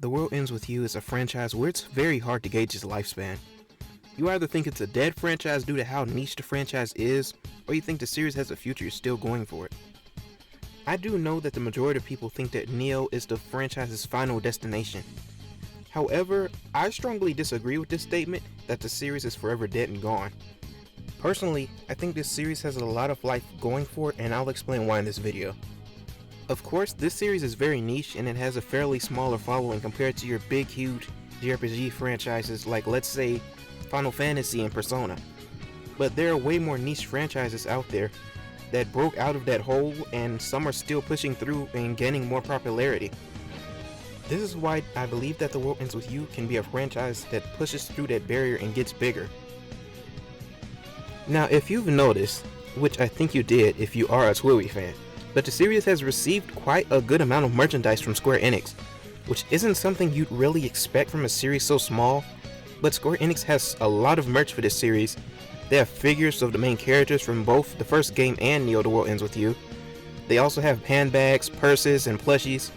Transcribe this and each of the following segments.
The World Ends With You is a franchise where it's very hard to gauge its lifespan. You either think it's a dead franchise due to how niche the franchise is, or you think the series has a future still going for it. I do know that the majority of people think that Neo is the franchise's final destination. However, I strongly disagree with this statement that the series is forever dead and gone. Personally, I think this series has a lot of life going for it, and I'll explain why in this video. Of course, this series is very niche and it has a fairly smaller following compared to your big huge JRPG franchises like, let's say, Final Fantasy and Persona. But there are way more niche franchises out there that broke out of that hole, and some are still pushing through and gaining more popularity. This is why I believe that The World Ends With You can be a franchise that pushes through that barrier and gets bigger. Now, if you've noticed, which I think you did if you are a TWIWY fan, but the series has received quite a good amount of merchandise from Square Enix, which isn't something you'd really expect from a series so small, but Square Enix has a lot of merch for this series. They have figures of the main characters from both the first game and Neo: The World Ends With You. They also have handbags, purses, and plushies.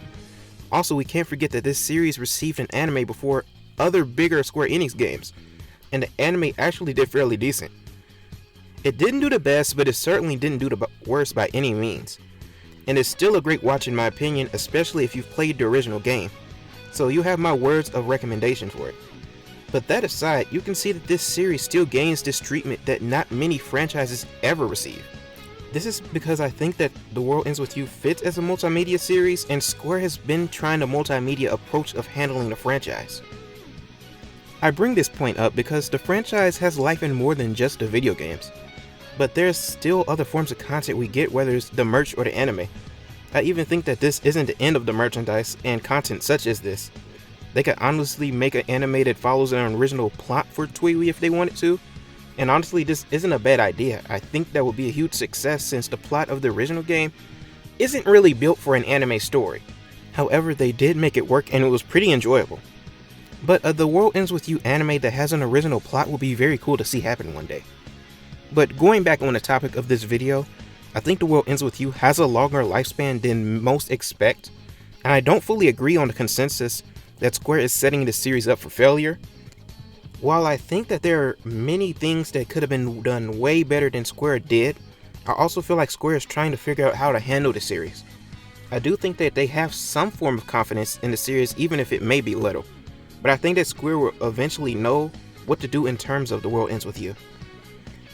Also, we can't forget that this series received an anime before other bigger Square Enix games, and the anime actually did fairly decent. It didn't do the best, but it certainly didn't do the worst by any means. And it's still a great watch in my opinion, especially if you've played the original game. So you have my words of recommendation for it. But that aside, you can see that this series still gains this treatment that not many franchises ever receive. This is because I think that The World Ends With You fits as a multimedia series, and Square has been trying the multimedia approach of handling the franchise. I bring this point up because the franchise has life in more than just the video games. But there's still other forms of content we get, whether it's the merch or the anime. I even think that this isn't the end of the merchandise and content such as this. They could honestly make an anime that follows an original plot for TWIWY if they wanted to. And honestly, this isn't a bad idea. I think that would be a huge success since the plot of the original game isn't really built for an anime story. However, they did make it work and it was pretty enjoyable. But The World Ends With You anime that has an original plot will be very cool to see happen one day. But going back on the topic of this video, I think The World Ends With You has a longer lifespan than most expect, and I don't fully agree on the consensus that Square is setting this series up for failure. While I think that there are many things that could have been done way better than Square did, I also feel like Square is trying to figure out how to handle the series. I do think that they have some form of confidence in the series, even if it may be little, but I think that Square will eventually know what to do in terms of The World Ends With You.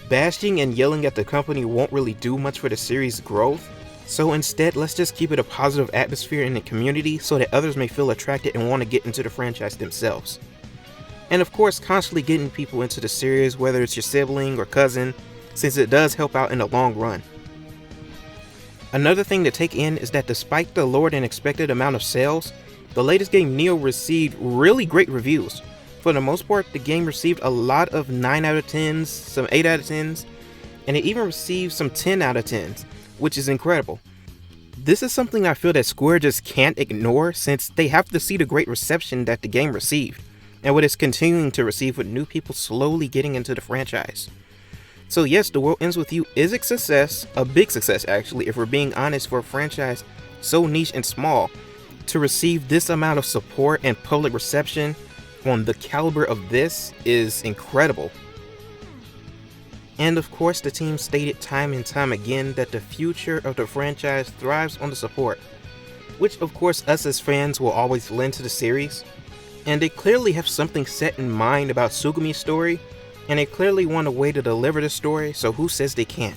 Bashing and yelling at the company won't really do much for the series' growth, so instead let's just keep it a positive atmosphere in the community so that others may feel attracted and want to get into the franchise themselves. And of course, constantly getting people into the series, whether it's your sibling or cousin, since it does help out in the long run. Another thing to take in is that despite the lower than expected amount of sales, the latest game Neo received really great reviews. For the most part, the game received a lot of 9 out of 10s, some 8 out of 10s, and it even received some 10 out of 10s, which is incredible. This is something I feel that Square just can't ignore since they have to see the great reception that the game received, and what it's continuing to receive with new people slowly getting into the franchise. So yes, The World Ends With You is a success, a big success actually, if we're being honest, for a franchise so niche and small. To receive this amount of support and public reception on the caliber of this is incredible. And of course, the team stated time and time again that the future of the franchise thrives on the support, which of course us as fans will always lend to the series. And they clearly have something set in mind about Tsugumi's story, and they clearly want a way to deliver the story, so who says they can't?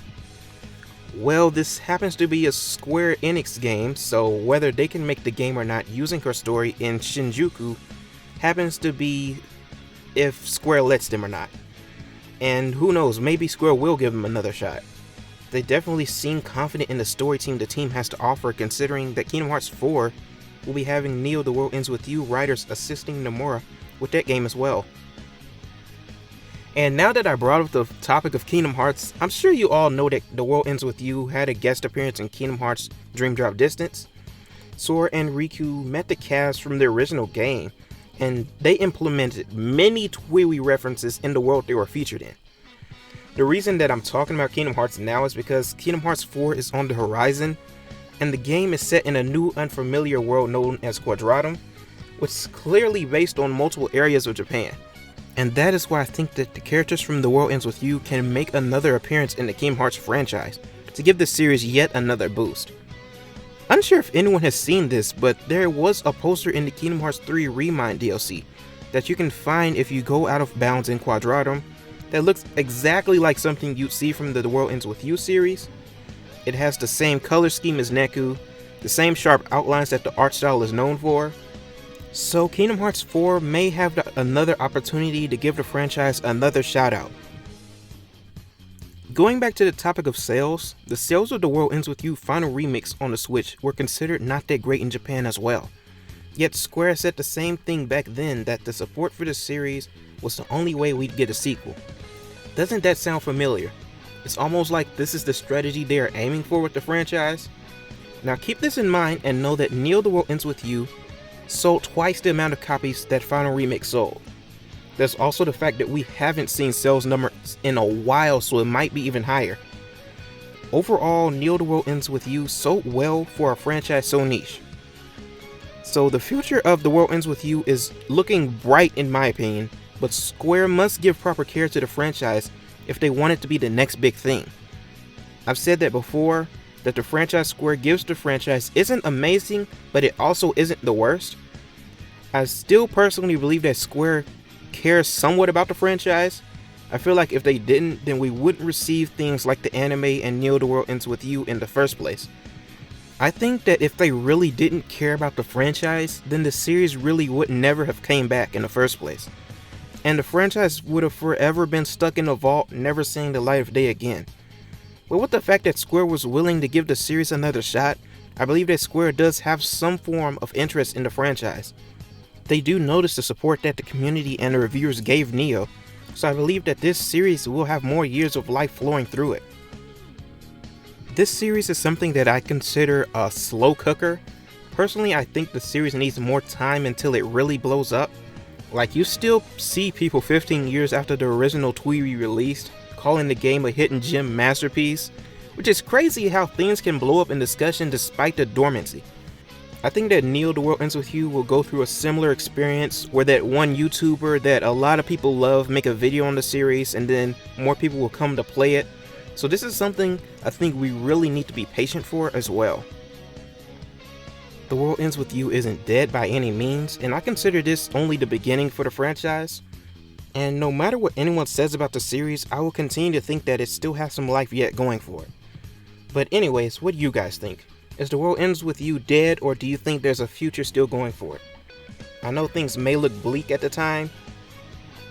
Well, this happens to be a Square Enix game, so whether they can make the game or not using her story in Shinjuku happens to be if Square lets them or not. And who knows, maybe Square will give them another shot. They definitely seem confident in the story the team has to offer, considering that Kingdom Hearts 4 will be having Neo: The World Ends With You writers assisting Nomura with that game as well. And now that I brought up the topic of Kingdom Hearts, I'm sure you all know that The World Ends With You had a guest appearance in Kingdom Hearts Dream Drop Distance. Sora and Riku met the cast from the original game, and they implemented many TWIWY references in the world they were featured in. The reason that I'm talking about Kingdom Hearts now is because Kingdom Hearts 4 is on the horizon, and the game is set in a new unfamiliar world known as Quadratum, which is clearly based on multiple areas of Japan. And that is why I think that the characters from The World Ends With You can make another appearance in the Kingdom Hearts franchise to give the series yet another boost. Unsure if anyone has seen this, but there was a poster in the Kingdom Hearts 3 Remind DLC that you can find if you go out of bounds in Quadratum that looks exactly like something you'd see from the World Ends With You series. It has the same color scheme as Neku, the same sharp outlines that the art style is known for. So Kingdom Hearts 4 may have another opportunity to give the franchise another shout out. Going back to the topic of sales, the sales of The World Ends With You Final Remix on the Switch were considered not that great in Japan as well. Yet Square said the same thing back then, that the support for the series was the only way we'd get a sequel. Doesn't that sound familiar? It's almost like this is the strategy they are aiming for with the franchise. Now keep this in mind and know that Neo The World Ends With You sold twice the amount of copies that Final Remix sold. There's also the fact that we haven't seen sales numbers in a while, so it might be even higher. Overall, Neo The World Ends With You sold well for a franchise so niche. So the future of The World Ends With You is looking bright in my opinion, but Square must give proper care to the franchise if they want it to be the next big thing. I've said that before, that the franchise Square gives the franchise isn't amazing, but it also isn't the worst. I still personally believe that Square cares somewhat about the franchise. I feel like if they didn't, then we wouldn't receive things like the anime and Neo The World Ends With You in the first place. I think that if they really didn't care about the franchise, then the series really would never have came back in the first place. And the franchise would have forever been stuck in a vault, never seeing the light of day again. But with the fact that Square was willing to give the series another shot, I believe that Square does have some form of interest in the franchise. They do notice the support that the community and the reviewers gave Neo, so I believe that this series will have more years of life flowing through it. This series is something that I consider a slow cooker. Personally, I think the series needs more time until it really blows up. Like, you still see people 15 years after the original Tui released calling the game a hidden gem masterpiece, which is crazy how things can blow up in discussion despite the dormancy. I think that Neo The World Ends With You will go through a similar experience where that one YouTuber that a lot of people love make a video on the series and then more people will come to play it. So this is something I think we really need to be patient for as well. The World Ends With You isn't dead by any means, and I consider this only the beginning for the franchise. And no matter what anyone says about the series, I will continue to think that it still has some life yet going for it. But anyways, what do you guys think? Is The World Ends With You dead, or do you think there's a future still going for it? I know things may look bleak at the time,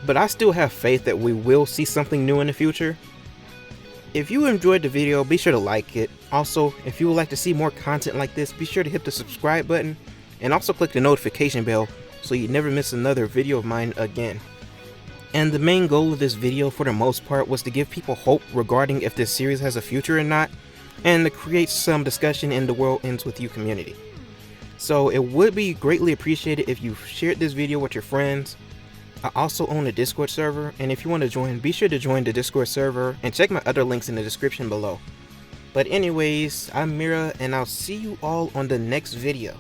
but I still have faith that we will see something new in the future. If you enjoyed the video, be sure to like it. Also, if you would like to see more content like this, be sure to hit the subscribe button and also click the notification bell so you never miss another video of mine again. And the main goal of this video for the most part was to give people hope regarding if this series has a future or not, and to create some discussion in the World Ends With You community. So it would be greatly appreciated if you shared this video with your friends. I also own a Discord server, and if you want to join, be sure to join the Discord server and check my other links in the description below. But anyways, I'm Mira, and I'll see you all on the next video.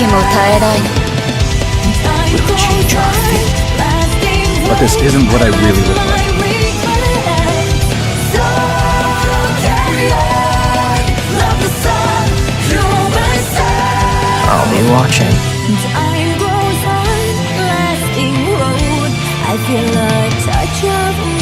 We'll change our fate. But this isn't what I really would like. I'll be watching. Time goes on, lasting road. I feel a touch of